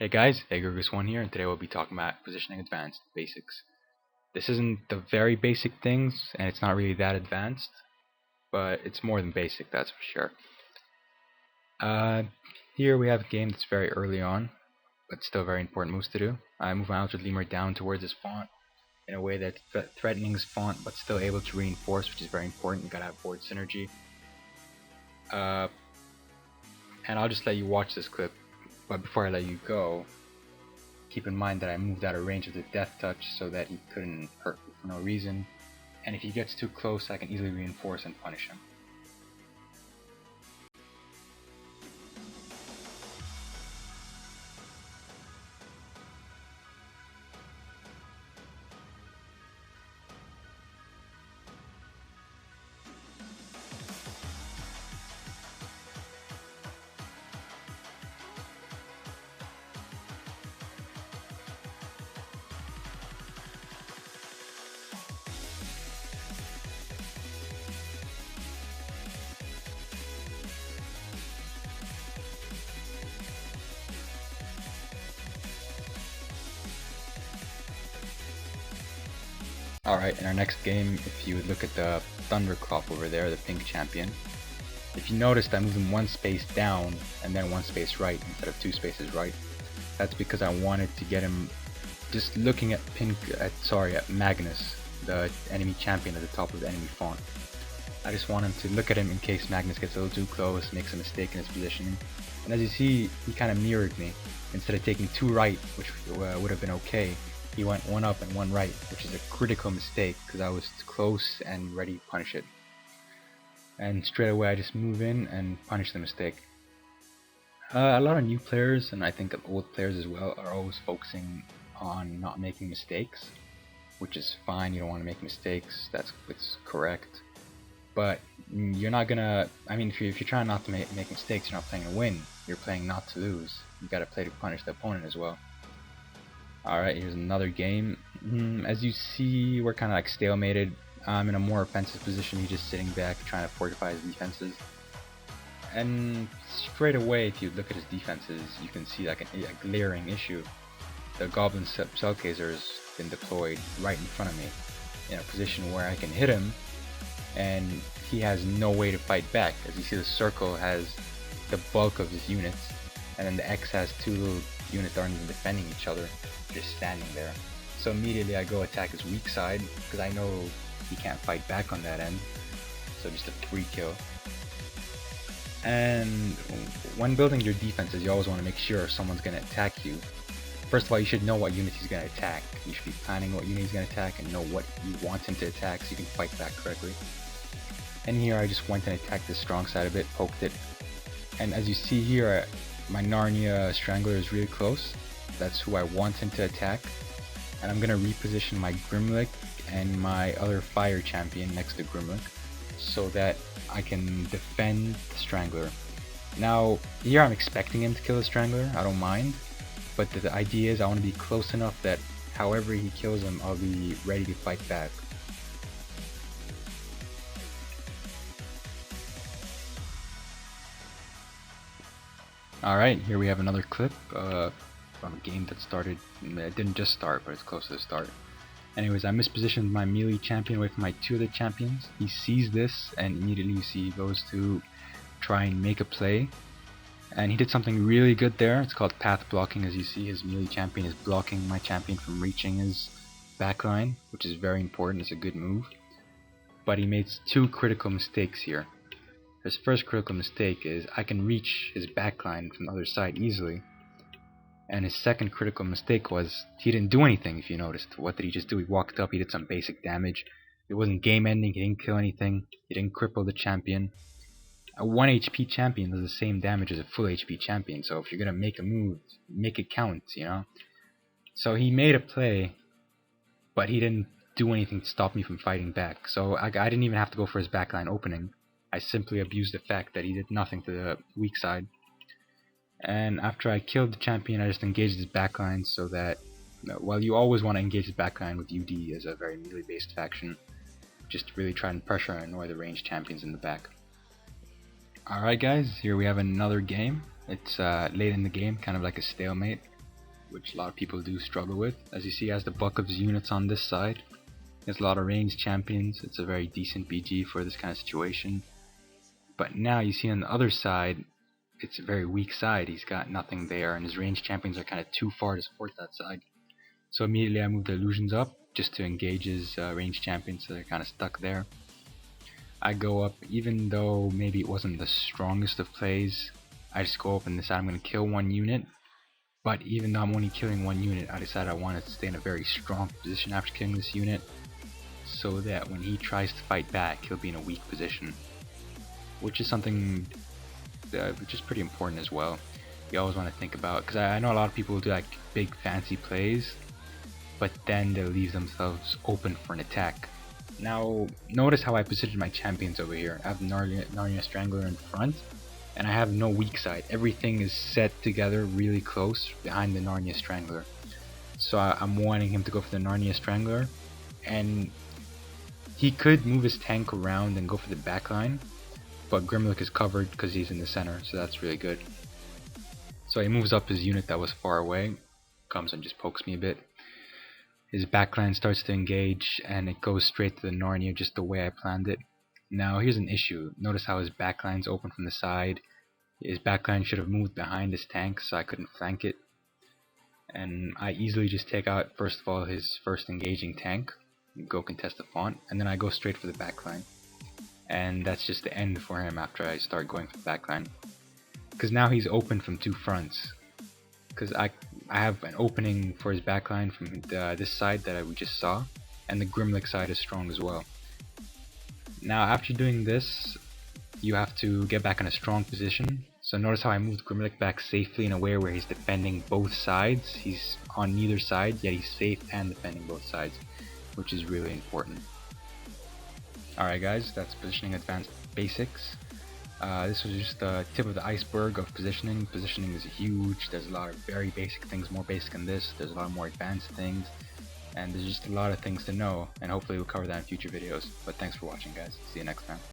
Hey guys, Egregus1 here, and today we'll be talking about positioning advanced basics. This isn't the very basic things, and it's not really that advanced, but it's more than basic, that's for sure. Here we have a game that's very early on, but still very important moves to do. I move my altered lemur down towards his font in a way that's threatening his font, but still able to reinforce, which is very important. You gotta have board synergy. And I'll just let you watch this clip, but before I let you go, keep in mind that I moved out of range of the death touch so that he couldn't hurt me for no reason, and if he gets too close I can easily reinforce and punish him. Alright, in our next game, if you would look at the Thunderclop over there, the pink champion, if you noticed I moved him one space down and then one space right instead of two spaces right. That's because I wanted to get him just looking at Magnus, the enemy champion at the top of the enemy font. I just want him to look at him in case Magnus gets a little too close, makes a mistake in his positioning. And as you see, he kind of mirrored me. Instead of taking two right, which would have been okay, he went one up and one right, which is a critical mistake because I was close and ready to punish it. And straight away I just move in and punish the mistake. A lot of new players, and I think old players as well, are always focusing on not making mistakes, which is fine. You don't want to make mistakes, it's correct. But you're not gonna, if you're trying not to make mistakes, you're not playing to win, you're playing not to lose. You gotta play to punish the opponent as well. Alright, here's another game. As you see, we're kind of like stalemated. I'm in a more offensive position. He's just sitting back trying to fortify his defenses. And straight away, if you look at his defenses, you can see like a glaring issue. The Goblin Cellcaser has been deployed right in front of me in a position where I can hit him and he has no way to fight back. As you see, the circle has the bulk of his units, and then the X has two little units that aren't even defending each other, just standing there. So immediately I go attack his weak side because I know he can't fight back on that end. So just a free kill. And when building your defenses, you always want to make sure someone's going to attack you. First of all, you should know what unit he's going to attack. You should be planning what unit he's going to attack and know what you want him to attack so you can fight back correctly. And here I just went and attacked the strong side a bit, poked it. And as you see here, my Narnia Strangler is really close. That's who I want him to attack. And I'm going to reposition my Grimlick and my other fire champion next to Grimlick so that I can defend the Strangler. Now, here I'm expecting him to kill the Strangler, I don't mind. But the idea is I want to be close enough that however he kills him, I'll be ready to fight back. Alright, here we have another clip from a game that started, it didn't just start, but it's close to the start. Anyways, I mispositioned my melee champion away from my two other champions. He sees this, and immediately you see he goes to try and make a play. And he did something really good there. It's called path blocking. As you see, his melee champion is blocking my champion from reaching his backline, which is very important. It's a good move. But he made two critical mistakes here. His first critical mistake is I can reach his backline from the other side easily. And his second critical mistake was he didn't do anything, if you noticed. What did he just do? He walked up, he did some basic damage. It wasn't game ending, he didn't kill anything. He didn't cripple the champion. A 1 HP champion does the same damage as a full HP champion, so if you're gonna make a move, make it count, you know? So he made a play, but he didn't do anything to stop me from fighting back. So I didn't even have to go for his backline opening. I simply abused the fact that he did nothing to the weak side. And after I killed the champion, I just engaged his backline so that, well, you always want to engage his backline with UD as a very melee based faction. Just really try and pressure and annoy the ranged champions in the back. Alright guys, here we have another game. It's late in the game, kind of like a stalemate. which a lot of people do struggle with. As you see, he has the bulk of his units on this side. He has a lot of ranged champions. It's a very decent BG for this kind of situation. But now you see on the other side, it's a very weak side. He's got nothing there, and his ranged champions are kind of too far to support that side. So immediately I move the illusions up just to engage his ranged champions, so they're kind of stuck there. I go up, even though maybe it wasn't the strongest of plays, I just go up and decide I'm going to kill one unit. But even though I'm only killing one unit, I decided I wanted to stay in a very strong position after killing this unit, so that when he tries to fight back, he'll be in a weak position. Which is something which is pretty important as well. You always want to think about, because I know a lot of people do like big fancy plays, but then they'll leave themselves open for an attack. Now notice how I positioned my champions over here. I have the Narnia Strangler in front, and I have no weak side. Everything is set together really close behind the Narnia Strangler. So I'm wanting him to go for the Narnia Strangler, and he could move his tank around and go for the backline, but Grimlock is covered because he's in the center, so that's really good. So he moves up his unit that was far away, comes and just pokes me a bit. His backline starts to engage, and it goes straight to the Narnia just the way I planned it. Now here's an issue. Notice how his backline's open from the side. His backline should have moved behind his tank so I couldn't flank it. And I easily just take out, first of all, his first engaging tank, go contest the font, and then I go straight for the backline. And that's just the end for him after I start going for the backline. Because now he's open from two fronts. Because I have an opening for his backline from this side that we just saw, and the Grimlock side is strong as well. Now after doing this, you have to get back in a strong position. So notice how I moved Grimlock back safely in a way where he's defending both sides. He's on neither side, yet he's safe and defending both sides, which is really important. Alright guys, that's positioning advanced basics. This was just the tip of the iceberg of positioning. Positioning is huge. There's a lot of very basic things, more basic than this. There's a lot more advanced things, and there's just a lot of things to know, and hopefully we'll cover that in future videos. But thanks for watching guys. See you next time.